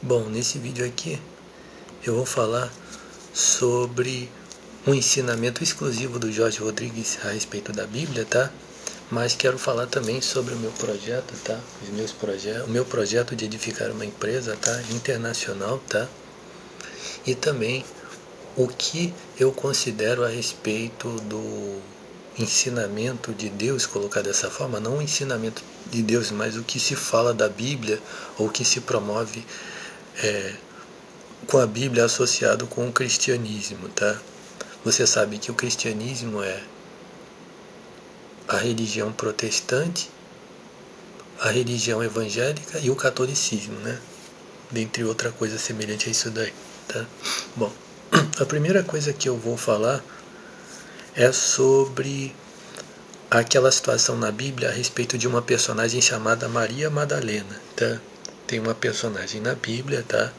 Bom, nesse vídeo aqui eu vou falar sobre um ensinamento exclusivo do Jorge Rodrigues a respeito da Bíblia, tá? Mas quero falar também sobre o meu projeto, tá? O meu projeto de edificar uma empresa, tá? Internacional, tá? E também o que eu considero a respeito do ensinamento de Deus, colocar dessa forma, não o ensinamento de Deus, mas o que se fala da Bíblia ou o que se promove com a Bíblia associado com o cristianismo, tá? Você sabe que o cristianismo é a religião protestante, a religião evangélica e o catolicismo, né? Dentre outra coisa semelhante a isso daí, tá? Bom, a primeira coisa que eu vou falar é sobre aquela situação na Bíblia a respeito de uma personagem chamada Maria Madalena, tá? Tem uma personagem na Bíblia, tá?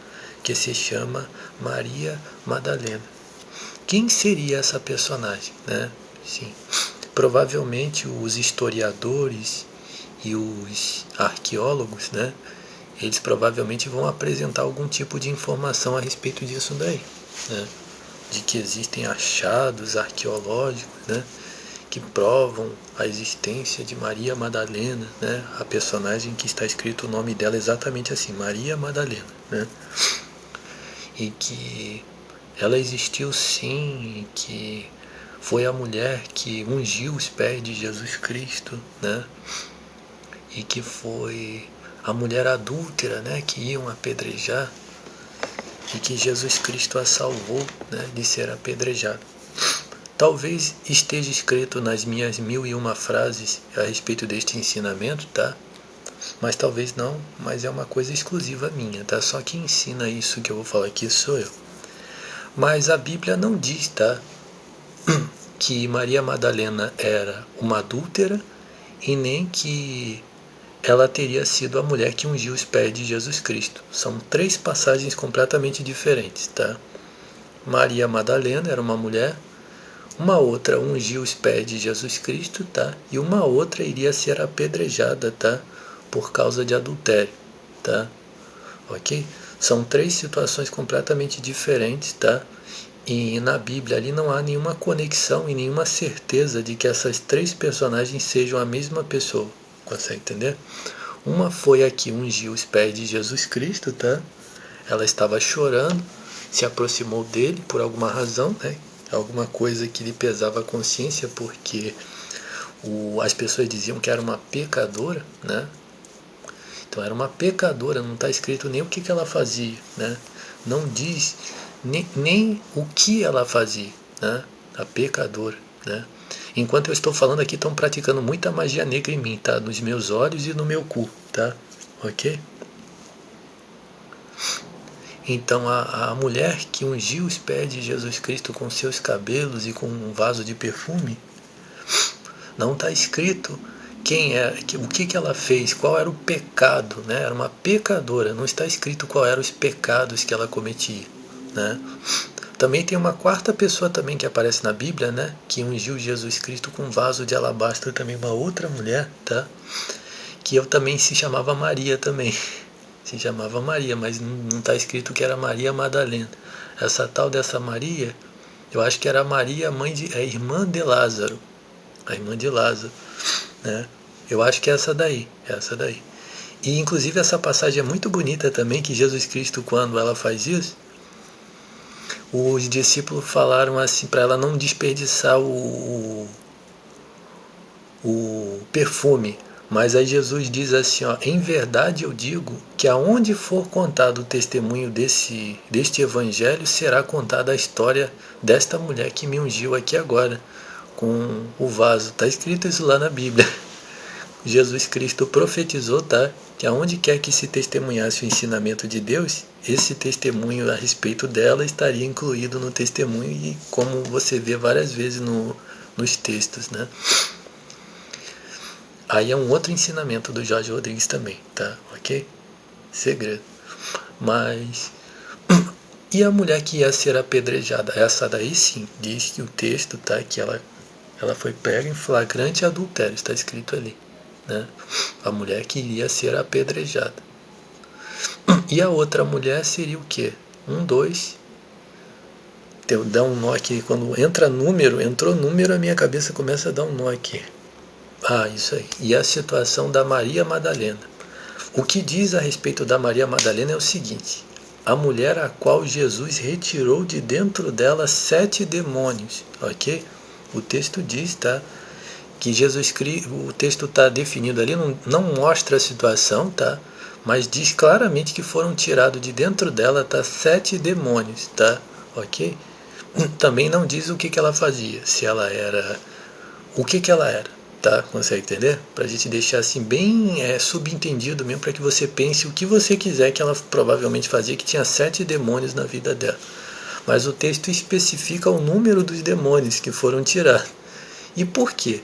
Que se chama Maria Madalena. Quem seria essa personagem, né? Sim. Provavelmente os historiadores e os arqueólogos, né? Eles provavelmente vão apresentar algum tipo de informação a respeito disso daí, né? De que existem achados arqueológicos, né? Que provam a existência de Maria Madalena, né? A personagem que está escrito o nome dela exatamente assim, Maria Madalena, né? E que ela existiu sim, e que foi a mulher que ungiu os pés de Jesus Cristo, né? E que foi a mulher adúltera, né, que iam apedrejar, e que Jesus Cristo a salvou, né, de ser apedrejado. Talvez esteja escrito nas minhas 1001 frases a respeito deste ensinamento, tá? Mas talvez não, mas é uma coisa exclusiva minha, tá? Só quem ensina isso que eu vou falar aqui sou eu. Mas a Bíblia não diz, tá? Que Maria Madalena era uma adúltera e nem que ela teria sido a mulher que ungiu os pés de Jesus Cristo. São três passagens completamente diferentes, tá? Maria Madalena era uma mulher, uma outra ungiu os pés de Jesus Cristo, tá? E uma outra iria ser apedrejada, tá? Por causa de adultério, tá? Ok? São três situações completamente diferentes, tá? E na Bíblia ali não há nenhuma conexão e nenhuma certeza de que essas três personagens sejam a mesma pessoa. Consegue entender? Uma foi a que ungiu os pés de Jesus Cristo, tá? Ela estava chorando, se aproximou dele por alguma razão, né? Alguma coisa que lhe pesava a consciência, porque as pessoas diziam que era uma pecadora, né? Então era uma pecadora, não está escrito nem o que ela fazia, né? Não diz nem o que ela fazia, né? A pecadora, né? Enquanto eu estou falando aqui, estão praticando muita magia negra em mim, tá? Nos meus olhos e no meu cu, tá? Ok? Então a mulher que ungiu os pés de Jesus Cristo com seus cabelos e com um vaso de perfume, não está escrito quem é, o que ela fez, qual era o pecado, né? Era uma pecadora, não está escrito qual eram os pecados que ela cometia, né? Também tem uma quarta pessoa também que aparece na Bíblia, né? Que ungiu Jesus Cristo com um vaso de alabastro, também uma outra mulher, tá? Que eu também se chamava Maria também. Se chamava Maria, mas não está escrito que era Maria Madalena. Essa tal dessa Maria, eu acho que era Maria, irmã de Lázaro. A irmã de Lázaro, né? Eu acho que é essa daí, E inclusive essa passagem é muito bonita também, que Jesus Cristo, quando ela faz isso, os discípulos falaram assim para ela não desperdiçar o perfume. Mas aí Jesus diz assim, ó, em verdade eu digo que aonde for contado o testemunho deste evangelho, será contada a história desta mulher que me ungiu aqui agora com o vaso. Está escrito isso lá na Bíblia. Jesus Cristo profetizou, tá? Que aonde quer que se testemunhasse o ensinamento de Deus, esse testemunho a respeito dela estaria incluído no testemunho, e como você vê várias vezes nos textos, né? Aí é um outro ensinamento do Jorge Rodrigues também, tá? Ok? Segredo. Mas... E a mulher que ia ser apedrejada? Essa daí sim, diz que o texto, tá? Que ela foi pega em flagrante adultério, está escrito ali, né? A mulher que iria ser apedrejada. E a outra mulher seria o quê? 1, 2. Dá um nó aqui. Quando entrou número, a minha cabeça começa a dar um nó aqui. Isso aí. E a situação da Maria Madalena. O que diz a respeito da Maria Madalena é o seguinte: a mulher a qual Jesus retirou de dentro dela 7 demônios, ok? O texto diz, tá? Que Jesus Cristo, o texto está definido ali, não mostra a situação, tá? Mas diz claramente que foram tirados de dentro dela, tá? 7 demônios, tá? Ok? Também não diz o que ela fazia, se ela era, o que ela era. Tá? Consegue entender? Para a gente deixar assim bem subentendido mesmo, para que você pense o que você quiser que ela provavelmente fazia, que tinha 7 demônios na vida dela. Mas o texto especifica o número dos demônios que foram tirados. E por quê?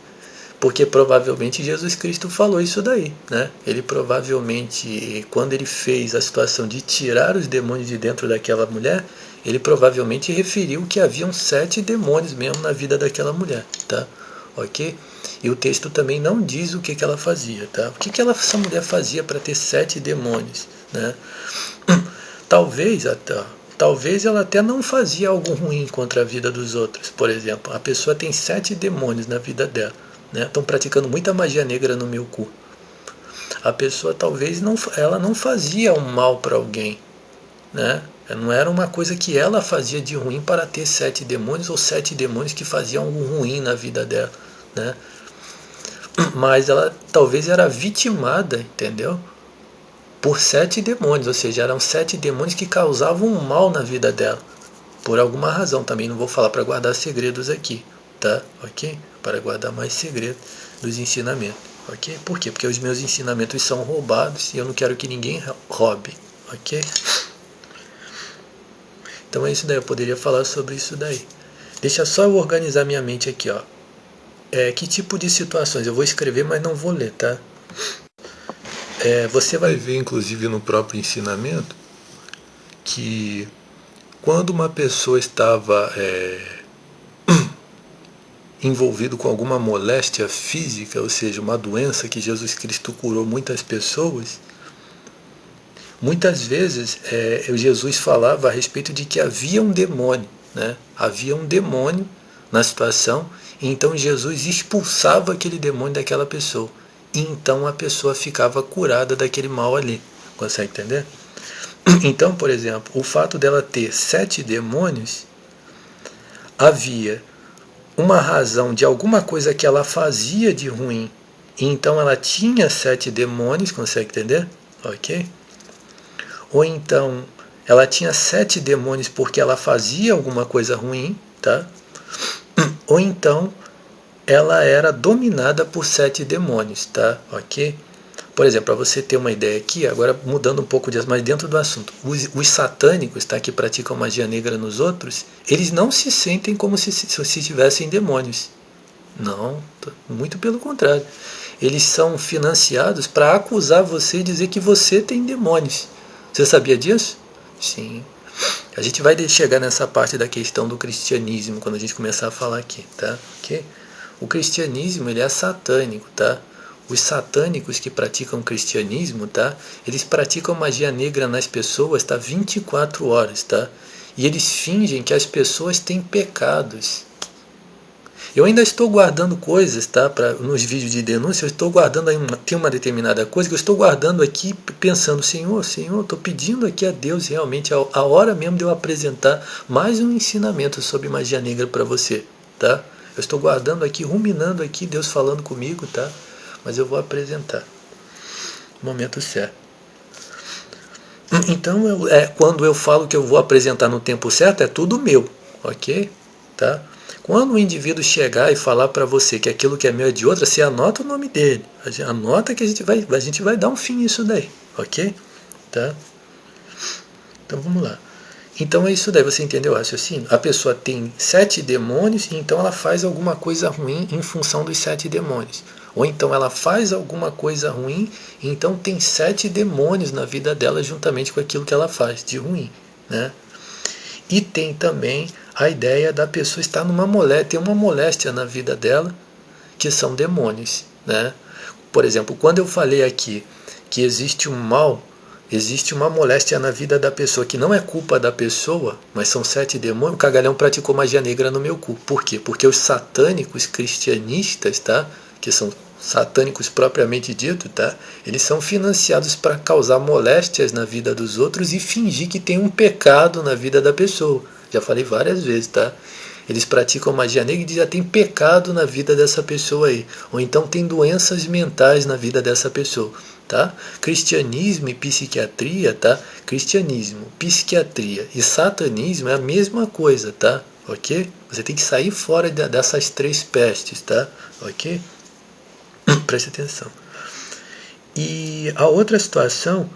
Porque provavelmente Jesus Cristo falou isso daí, né? Ele provavelmente, quando ele fez a situação de tirar os demônios de dentro daquela mulher, ele provavelmente referiu que haviam 7 demônios mesmo na vida daquela mulher, tá? Ok? E o texto também não diz o que ela fazia, tá? O que essa mulher fazia para ter 7 demônios, né? Talvez ela até não fazia algo ruim contra a vida dos outros. Por exemplo, a pessoa tem 7 demônios na vida dela, né? Estão praticando muita magia negra no meu cu. A pessoa talvez ela não fazia um mal para alguém, né? Não era uma coisa que ela fazia de ruim para ter 7 demônios ou 7 demônios que faziam algo ruim na vida dela, né? Mas ela talvez era vitimada, entendeu? Por 7 demônios, ou seja, eram 7 demônios que causavam um mal na vida dela. Por alguma razão, também não vou falar para guardar segredos aqui, tá? Ok? Para guardar mais segredos dos ensinamentos, ok? Por quê? Porque os meus ensinamentos são roubados e eu não quero que ninguém roube, ok? Então é isso daí, eu poderia falar sobre isso daí. Deixa só eu organizar minha mente aqui, ó. Que tipo de situações? Eu vou escrever, mas não vou ler, tá? Você vai ver, inclusive, no próprio ensinamento, que quando uma pessoa estava envolvido com alguma moléstia física, ou seja, uma doença que Jesus Cristo curou muitas pessoas, muitas vezes Jesus falava a respeito de que havia um demônio, né? Havia um demônio na situação, e então Jesus expulsava aquele demônio daquela pessoa, e então a pessoa ficava curada daquele mal ali. Consegue entender? Então, por exemplo, o fato dela ter 7 demônios, havia uma razão de alguma coisa que ela fazia de ruim, e então ela tinha 7 demônios, consegue entender? Ok? Ou então ela tinha 7 demônios porque ela fazia alguma coisa ruim, tá? Ou então ela era dominada por 7 demônios, tá? Ok? Por exemplo, para você ter uma ideia aqui, agora mudando um pouco mas dentro do assunto, os satânicos, tá, que praticam magia negra nos outros, eles não se sentem como se tivessem demônios. Não, muito pelo contrário. Eles são financiados para acusar você e dizer que você tem demônios. Você sabia disso? Sim. A gente vai chegar nessa parte da questão do cristianismo quando a gente começar a falar aqui, tá? Okay? O cristianismo, ele é satânico, tá? Os satânicos que praticam cristianismo, tá? Eles praticam magia negra nas pessoas, tá? 24 horas, tá? E eles fingem que as pessoas têm pecados. Eu ainda estou guardando coisas, tá? Nos vídeos de denúncia, eu estou guardando, tem uma determinada coisa que eu estou guardando aqui, pensando, Senhor, estou pedindo aqui a Deus realmente, a hora mesmo de eu apresentar mais um ensinamento sobre magia negra para você, tá? Eu estou guardando aqui, ruminando aqui, Deus falando comigo, tá? Mas eu vou apresentar no momento certo. Então, quando eu falo que eu vou apresentar no tempo certo, é tudo meu, ok? Tá? Quando o indivíduo chegar e falar para você que aquilo que é meu é de outra, você anota o nome dele. Anota que a gente vai dar um fim nisso daí, ok? Tá? Então vamos lá. Então é isso daí, você entendeu o raciocínio? A pessoa tem 7 demônios, e então ela faz alguma coisa ruim em função dos 7 demônios. Ou então ela faz alguma coisa ruim, e então tem 7 demônios na vida dela juntamente com aquilo que ela faz de ruim, né? E tem também a ideia da pessoa estar ter uma moléstia na vida dela, que são demônios, né? Por exemplo, quando eu falei aqui que existe um mal existe uma moléstia na vida da pessoa que não é culpa da pessoa, mas são 7 demônios. O cagalhão praticou magia negra no meu cu. Por quê? Porque os satânicos cristianistas, tá? Que são satânicos propriamente dito, tá? Eles são financiados para causar moléstias na vida dos outros e fingir que tem um pecado na vida da pessoa. Já falei várias vezes, tá? Eles praticam magia negra e já tem pecado na vida dessa pessoa aí. Ou então tem doenças mentais na vida dessa pessoa. Tá? Cristianismo e psiquiatria, tá? Cristianismo, psiquiatria e satanismo é a mesma coisa, tá? Ok? Você tem que sair fora dessas 3 pestes, tá? Ok? Preste atenção. E a outra situação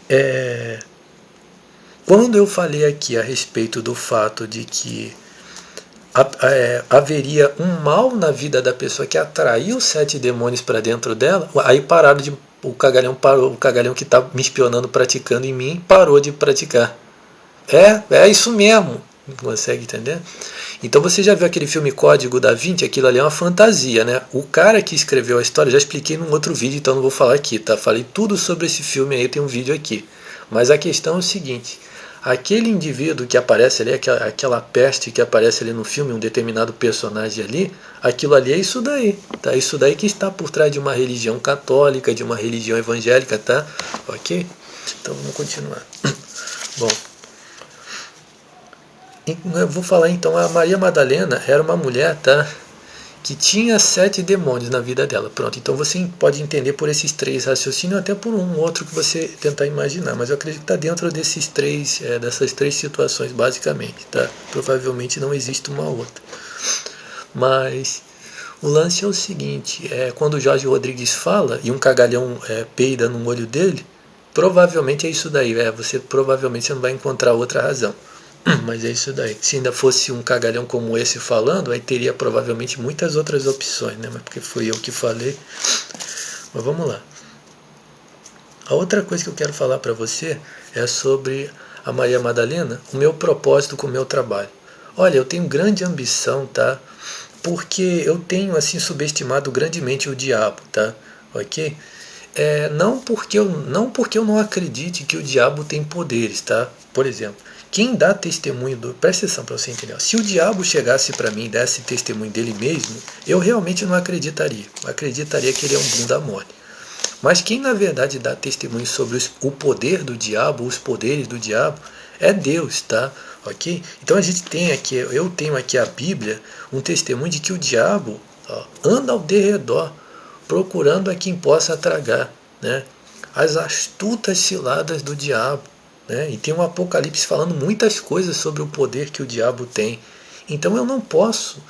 é quando eu falei aqui a respeito do fato de que haveria um mal na vida da pessoa que atraiu 7 demônios para dentro dela, aí pararam de. O cagalhão parou, o cagalhão que está me espionando, praticando em mim, parou de praticar. É isso mesmo. Não consegue entender? Então você já viu aquele filme Código da Vinci? Aquilo ali é uma fantasia, né? O cara que escreveu a história, já expliquei num outro vídeo, então não vou falar aqui, tá? Falei tudo sobre esse filme aí, tem um vídeo aqui. Mas a questão é o seguinte: aquele indivíduo que aparece ali, aquela peste que aparece ali no filme, um determinado personagem ali, aquilo ali é isso daí, tá? Isso daí que está por trás de uma religião católica, de uma religião evangélica, tá? Ok? Então vamos continuar. Bom, eu vou falar então, a Maria Madalena era uma mulher, tá? Que tinha 7 demônios na vida dela. Pronto, então você pode entender por esses 3 raciocínios, até por um outro que você tentar imaginar, mas eu acredito que está dentro dessas 3 situações basicamente, tá? Provavelmente não existe uma outra. Mas o lance é o seguinte, quando o Jorge Rodrigues fala e um cagalhão peida no olho dele, provavelmente é isso daí, provavelmente você não vai encontrar outra razão. Mas é isso daí. Se ainda fosse um cagalhão como esse falando, aí teria provavelmente muitas outras opções, né? Mas porque fui eu que falei. Mas vamos lá. A outra coisa que eu quero falar para você é sobre a Maria Madalena, o meu propósito com o meu trabalho. Olha, eu tenho grande ambição, tá? Porque eu tenho assim subestimado grandemente o diabo, tá? Ok? Não porque eu não acredite que o diabo tem poderes, tá? Por exemplo, quem dá testemunho presta atenção para você entender. Se o diabo chegasse para mim e desse testemunho dele mesmo, eu realmente não acreditaria. Eu acreditaria que ele é um bunda mole. Mas quem na verdade dá testemunho sobre o poder do diabo, os poderes do diabo, é Deus, tá? Ok? Então eu tenho aqui a Bíblia, um testemunho de que o diabo anda ao derredor, procurando a quem possa tragar, né? As astutas ciladas do diabo. Né? E tem um Apocalipse falando muitas coisas sobre o poder que o diabo tem. Então eu não posso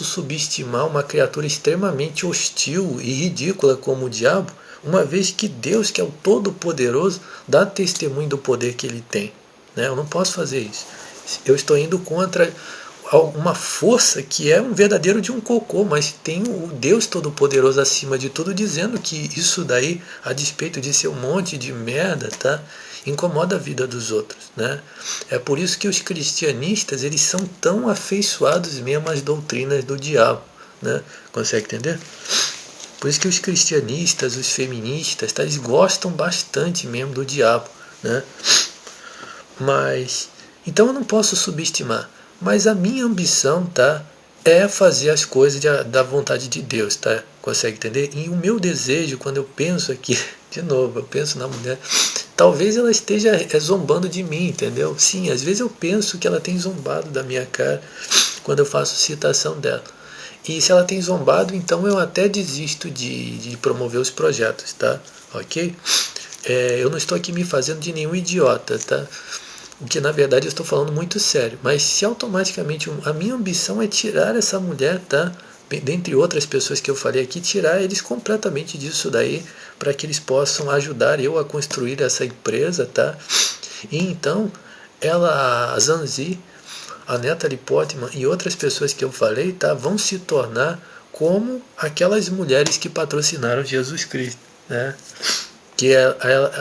subestimar uma criatura extremamente hostil e ridícula como o diabo, uma vez que Deus, que é o Todo-Poderoso, dá testemunho do poder que ele tem. Né? Eu não posso fazer isso. Eu estou indo contra uma força que é um verdadeiro de um cocô, mas tem o Deus Todo-Poderoso acima de tudo dizendo que isso daí, a despeito de ser um monte de merda, tá? Incomoda a vida dos outros, né? É por isso que os cristianistas, eles são tão afeiçoados mesmo às doutrinas do diabo, né? Consegue entender? Por isso que os cristianistas, os feministas, tá? Eles gostam bastante mesmo do diabo, né? Mas então eu não posso subestimar, mas a minha ambição, tá, é fazer as coisas da vontade de Deus, tá? Consegue entender? E o meu desejo, quando eu penso aqui, de novo, eu penso na mulher, talvez ela esteja zombando de mim, entendeu? Sim, às vezes eu penso que ela tem zombado da minha cara quando eu faço citação dela. E se ela tem zombado, então eu até desisto de promover os projetos, tá? Ok? Eu não estou aqui me fazendo de nenhum idiota, tá? O que na verdade eu estou falando muito sério. Mas se automaticamente a minha ambição é tirar essa mulher, tá? Dentre outras pessoas que eu falei aqui, tirar eles completamente disso daí, para que eles possam ajudar eu a construir essa empresa, tá? E então, a Zanzi, a Natalie Portman e outras pessoas que eu falei, tá? Vão se tornar como aquelas mulheres que patrocinaram Jesus Cristo, né? Que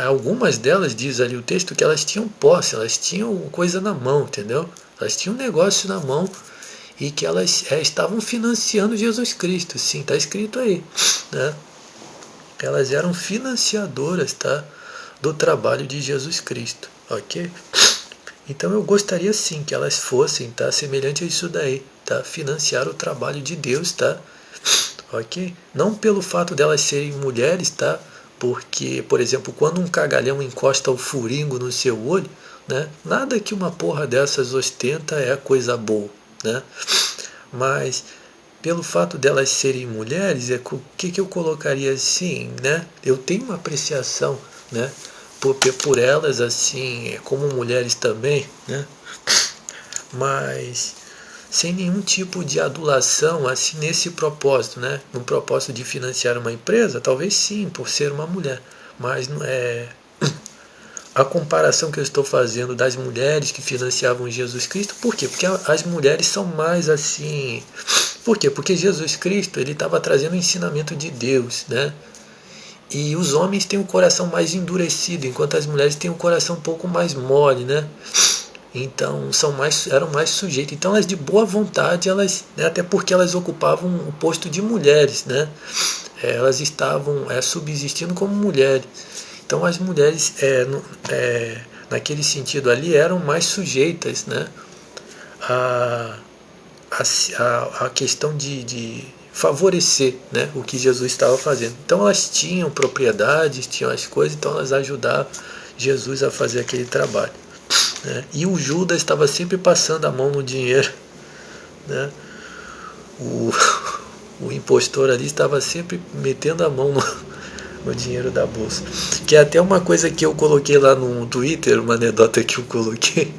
algumas delas, diz ali o texto, que elas tinham posse, elas tinham coisa na mão, entendeu? Elas tinham um negócio na mão e que elas estavam financiando Jesus Cristo, sim, está escrito aí, né? Elas eram financiadoras, tá? do trabalho de Jesus Cristo, ok? Então eu gostaria sim que elas fossem, tá, semelhante a isso daí, tá, financiar o trabalho de Deus, tá, ok? Não pelo fato delas serem mulheres, tá, porque, por exemplo, quando um cagalhão encosta o furingo no seu olho, né, nada que uma porra dessas ostenta é coisa boa, né, mas pelo fato delas serem mulheres, o que eu colocaria assim, né? Eu tenho uma apreciação, né? Por elas, assim, como mulheres também, né? Mas sem nenhum tipo de adulação, assim, nesse propósito, né? No propósito de financiar uma empresa, talvez sim, por ser uma mulher, mas não é. A comparação que eu estou fazendo das mulheres que financiavam Jesus Cristo, por quê? Porque as mulheres são mais assim. Por quê? Porque Jesus Cristo ele estava trazendo o ensinamento de Deus, né? E os homens têm o coração mais endurecido, enquanto as mulheres têm o coração um pouco mais mole, né? Então eram mais sujeitas. Então elas de boa vontade, elas, né, até porque elas ocupavam o posto de mulheres, né? Elas estavam subsistindo como mulheres. Então as mulheres, naquele sentido ali, eram mais sujeitas, né, a, a questão de favorecer, né, o que Jesus estava fazendo. Então elas tinham propriedades, tinham as coisas, então elas ajudavam Jesus a fazer aquele trabalho, né. E o Judas estava sempre passando a mão no dinheiro, né. O impostor ali estava sempre metendo a mão no dinheiro da bolsa. Que é até uma coisa que eu coloquei lá no Twitter, uma anedota que eu coloquei,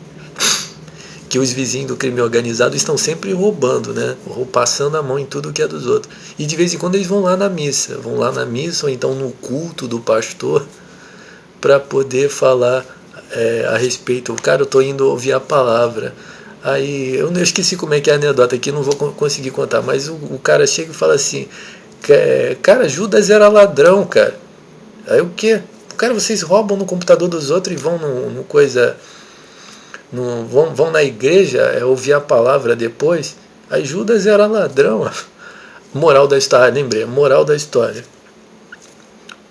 que os vizinhos do crime organizado estão sempre roubando, né? Ou passando a mão em tudo que é dos outros. E de vez em quando eles vão lá na missa, ou então no culto do pastor, para poder falar a respeito. Cara, eu estou indo ouvir a palavra. Aí eu esqueci como é que é a anedota aqui, não vou conseguir contar, mas o cara chega e fala assim: cara, Judas era ladrão, cara. Aí o quê? Cara, vocês roubam no computador dos outros e vão no coisa. Vão na igreja ouvir a palavra depois. Aí Judas era ladrão. Moral da história, lembrei, moral da história.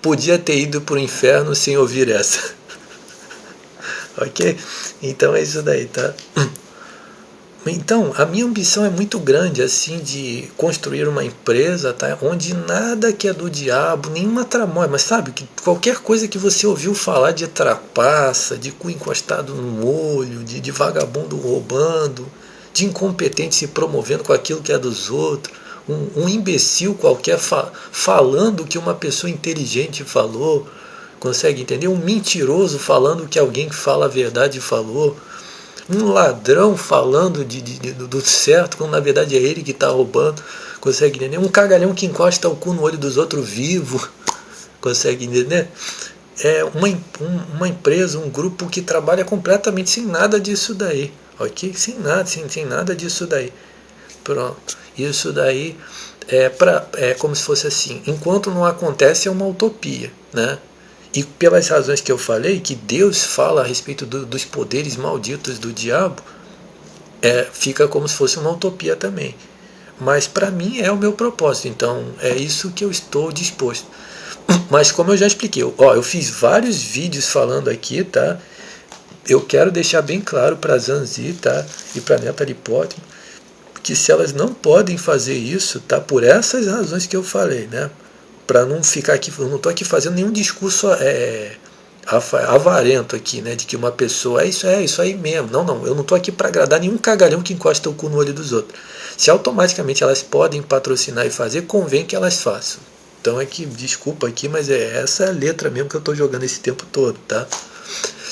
Podia ter ido pro inferno sem ouvir essa. Ok? Então é isso daí, tá? Então, a minha ambição é muito grande, assim, de construir uma empresa, tá? Onde nada que é do diabo, nenhuma tramóia, mas sabe, que qualquer coisa que você ouviu falar de trapaça, de cu encostado no olho, de vagabundo roubando, de incompetente se promovendo com aquilo que é dos outros, um imbecil qualquer falando o que uma pessoa inteligente falou, consegue entender? Um mentiroso falando o que alguém que fala a verdade falou, um ladrão falando do certo, quando na verdade é ele que está roubando, consegue entender? Um cagalhão que encosta o cu no olho dos outros vivo, consegue entender? É uma empresa, um grupo que trabalha completamente sem nada disso daí, ok? Sem nada disso daí. Pronto. Isso daí é como se fosse assim, enquanto não acontece é uma utopia, né? E pelas razões que eu falei, que Deus fala a respeito dos poderes malditos do diabo, fica como se fosse uma utopia também. Mas para mim é o meu propósito, então é isso que eu estou disposto. Mas como eu já expliquei, eu fiz vários vídeos falando aqui, tá? Eu quero deixar bem claro para a Zanzi, tá? E para a Natalie Portman, que se elas não podem fazer isso, tá? Por essas razões que eu falei, né? Para não ficar aqui, eu não estou aqui fazendo nenhum discurso avarento aqui, né, de que uma pessoa é isso aí mesmo. Não, eu não estou aqui para agradar nenhum cagalhão que encosta o cu no olho dos outros. Se automaticamente elas podem patrocinar e fazer, convém que elas façam. Então desculpa aqui, mas essa letra mesmo que eu estou jogando esse tempo todo, tá?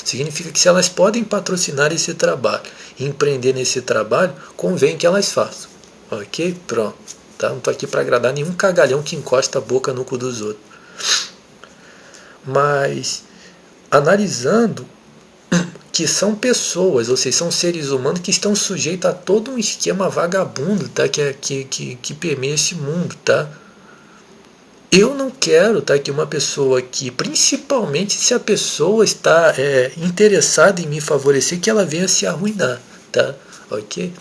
Significa que se elas podem patrocinar esse trabalho e empreender nesse trabalho, convém que elas façam. Ok? Pronto. Tá? Não estou aqui para agradar nenhum cagalhão que encosta a boca no cu dos outros. Mas, analisando que são pessoas, ou seja, são seres humanos que estão sujeitos a todo um esquema vagabundo, tá? que permeia esse mundo. Tá? Eu não quero, tá, que uma pessoa que, principalmente se a pessoa está interessada em me favorecer, que ela venha se arruinar. Tá? Ok?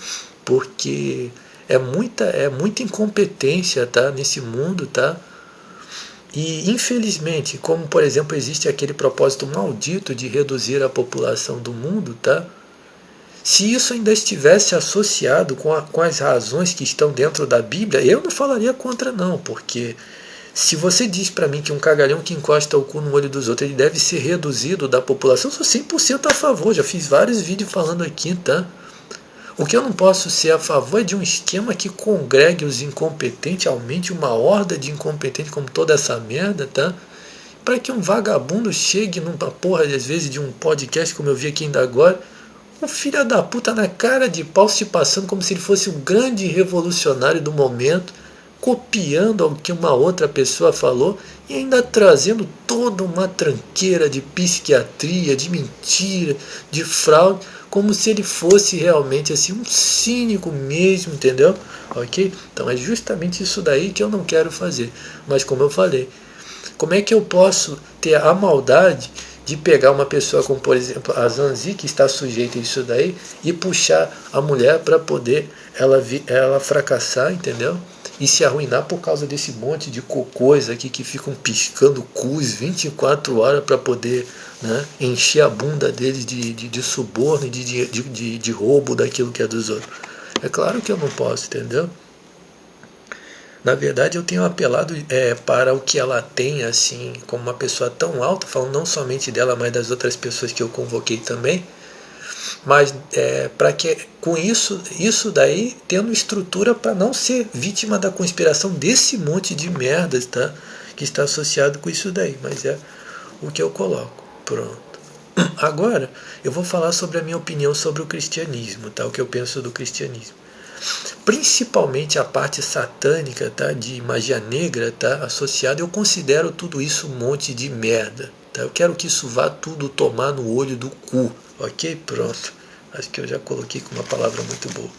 Porque é muita incompetência, tá, nesse mundo, tá? E, infelizmente, como, por exemplo, existe aquele propósito maldito de reduzir a população do mundo, tá? Se isso ainda estivesse associado com as razões que estão dentro da Bíblia, eu não falaria contra não, porque se você diz para mim que um cagalhão que encosta o cu no olho dos outros ele deve ser reduzido da população, eu sou 100% a favor, já fiz vários vídeos falando aqui, tá? O que eu não posso ser a favor é de um esquema que congregue os incompetentes, aumente uma horda de incompetentes como toda essa merda, tá? Para que um vagabundo chegue numa porra, às vezes, de um podcast, como eu vi aqui ainda agora, um filho da puta na cara de pau se passando como se ele fosse um grande revolucionário do momento, copiando o que uma outra pessoa falou e ainda trazendo toda uma tranqueira de psiquiatria, de mentira, de fraude, como se ele fosse realmente assim um cínico mesmo, entendeu? Ok? Então é justamente isso daí que eu não quero fazer. Mas como eu falei, como é que eu posso ter a maldade de pegar uma pessoa como, por exemplo, a Zanzi, que está sujeita a isso daí, e puxar a mulher para poder ela fracassar, entendeu? E se arruinar por causa desse monte de cocôs aqui que ficam piscando cus 24 horas para poder, né, encher a bunda deles de suborno, de roubo daquilo que é dos outros. É claro que eu não posso, entendeu? Na verdade, eu tenho apelado para o que ela tem, assim, como uma pessoa tão alta, falando não somente dela, mas das outras pessoas que eu convoquei também, mas para que com isso daí tendo estrutura para não ser vítima da conspiração desse monte de merdas, tá? Que está associado com isso daí, mas é o que eu coloco. Pronto. Agora eu vou falar sobre a minha opinião sobre o cristianismo, tá? O que eu penso do cristianismo. Principalmente a parte satânica, tá? De magia negra, tá? Associada, eu considero tudo isso um monte de merda. Tá? Eu quero que isso vá tudo tomar no olho do cu. Ok? Pronto. Acho que eu já coloquei com uma palavra muito boa.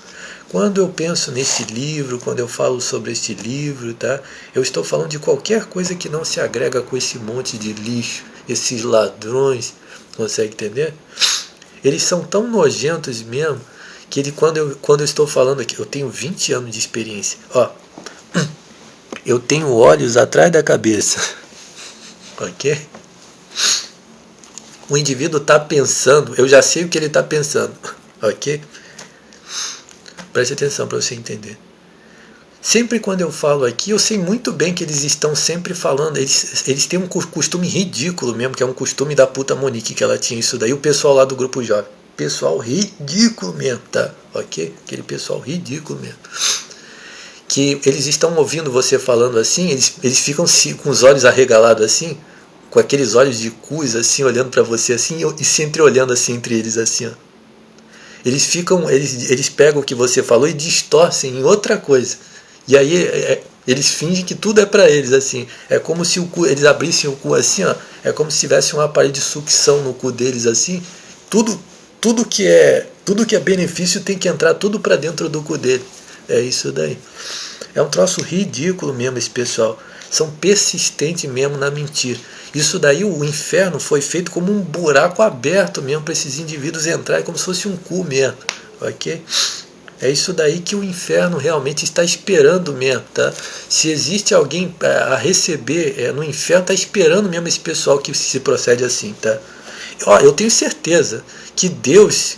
Quando eu penso nesse livro, quando eu falo sobre este livro, tá? Eu estou falando de qualquer coisa que não se agrega com esse monte de lixo, esses ladrões, consegue entender? Eles são tão nojentos mesmo, que quando eu estou falando aqui, eu tenho 20 anos de experiência. Ó, eu tenho olhos atrás da cabeça. Ok? O indivíduo está pensando, eu já sei o que ele está pensando, ok? Preste atenção para você entender. Sempre quando eu falo aqui, eu sei muito bem que eles estão sempre falando, eles têm um costume ridículo mesmo, que é um costume da puta Monique, que ela tinha isso daí, o pessoal lá do grupo jovem. Pessoal ridículo mesmo, tá? Ok? Aquele pessoal ridículo mesmo. Que eles estão ouvindo você falando assim, eles ficam com os olhos arregalados assim, com aqueles olhos de cus assim, olhando para você assim, e se entreolhando assim entre eles assim, ó. Eles pegam o que você falou e distorcem em outra coisa. E aí eles fingem que tudo é para eles assim. É como se eles abrissem o cu assim, ó. É como se tivesse um aparelho de sucção no cu deles assim. Tudo que é benefício tem que entrar tudo para dentro do cu dele. É isso daí. É um troço ridículo mesmo esse pessoal. São persistentes mesmo na mentira. Isso daí, o inferno foi feito como um buraco aberto mesmo para esses indivíduos entrarem, como se fosse um cu mesmo, ok? É isso daí que o inferno realmente está esperando mesmo, tá? Se existe alguém a receber no inferno, está esperando mesmo esse pessoal que se procede assim, tá? Ó, eu tenho certeza que Deus,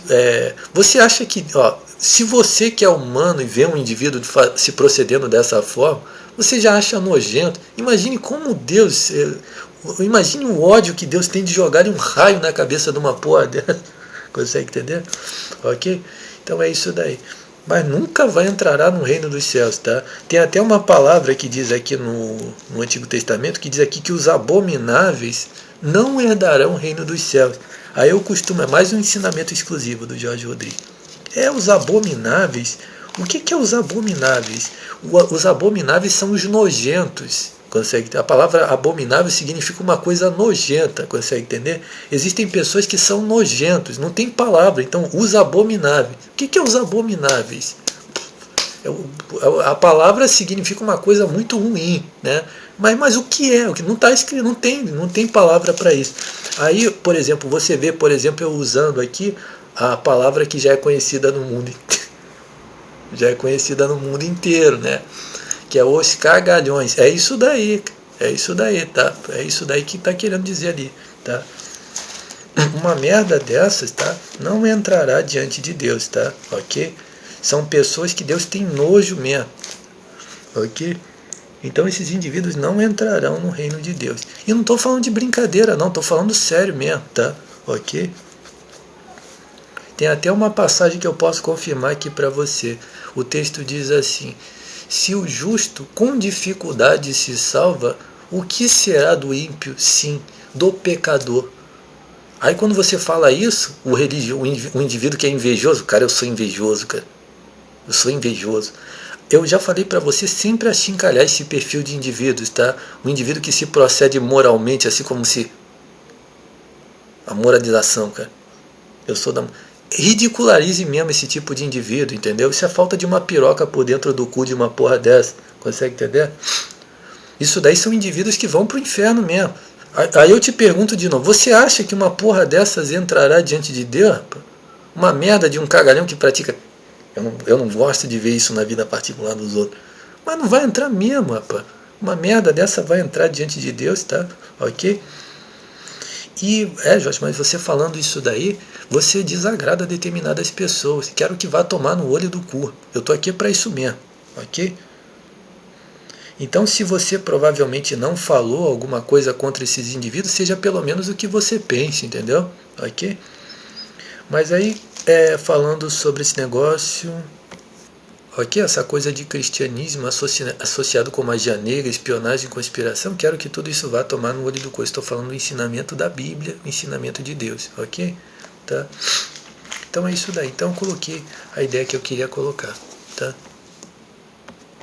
você acha que, ó, se você que é humano e vê um indivíduo se procedendo dessa forma, você já acha nojento. Imagine como Deus... Imagine o ódio que Deus tem de jogar um raio na cabeça de uma porra dessa. Consegue entender? Ok? Então é isso daí. Mas nunca vai entrar no reino dos céus, tá? Tem até uma palavra que diz aqui no Antigo Testamento, que diz aqui que os abomináveis não herdarão o reino dos céus. Aí eu costumo, é mais um ensinamento exclusivo do Jorge Rodrigues. Os abomináveis. O que é os abomináveis? Os abomináveis são os nojentos. Consegue? A palavra abominável significa uma coisa nojenta, consegue entender? Existem pessoas que são nojentos, não tem palavra, então os abomináveis. O que é os abomináveis? A palavra significa uma coisa muito ruim, né? Mas o que é? O que não está escrito, não tem palavra para isso. Aí, por exemplo, você vê, por exemplo, eu usando aqui a palavra que já é conhecida no mundo inteiro. Já é conhecida no mundo inteiro, né? Que é os cagalhões. É isso daí. É isso daí, tá? É isso daí que tá querendo dizer ali, tá? Uma merda dessas, tá? Não entrará diante de Deus, tá? Ok? São pessoas que Deus tem nojo mesmo, ok? Então esses indivíduos não entrarão no reino de Deus. E não estou falando de brincadeira, não, estou falando sério mesmo, tá? Ok? Tem até uma passagem que eu posso confirmar aqui para você. O texto diz assim: se o justo com dificuldade se salva, o que será do ímpio? Sim, do pecador. Aí quando você fala isso, o indivíduo que é invejoso, cara, eu sou invejoso, cara. Eu sou invejoso. Eu já falei para você sempre achincalhar esse perfil de indivíduos, tá? Um indivíduo que se procede moralmente, assim como se... A moralização, cara. Eu sou da... Ridicularize mesmo esse tipo de indivíduo, entendeu? Isso é falta de uma piroca por dentro do cu de uma porra dessa. Consegue entender? Isso daí são indivíduos que vão pro inferno mesmo. Aí eu te pergunto de novo, você acha que uma porra dessas entrará diante de Deus? Rapaz? Uma merda de um cagalhão que pratica... Eu não gosto de ver isso na vida particular dos outros. Mas não vai entrar mesmo, rapaz. Uma merda dessa vai entrar diante de Deus, tá? Ok? E, Jorge, mas você falando isso daí, você desagrada determinadas pessoas. Quero que vá tomar no olho do cu. Eu tô aqui para isso mesmo, ok? Então, se você provavelmente não falou alguma coisa contra esses indivíduos, seja pelo menos o que você pensa, entendeu? Ok? Mas aí, falando sobre esse negócio, ok? Essa coisa de cristianismo associado com magia negra, espionagem, conspiração, quero que tudo isso vá tomar no olho do cu. Estou falando do ensinamento da Bíblia, ensinamento de Deus, ok? Tá? Então é isso daí. Então eu coloquei a ideia que eu queria colocar, tá?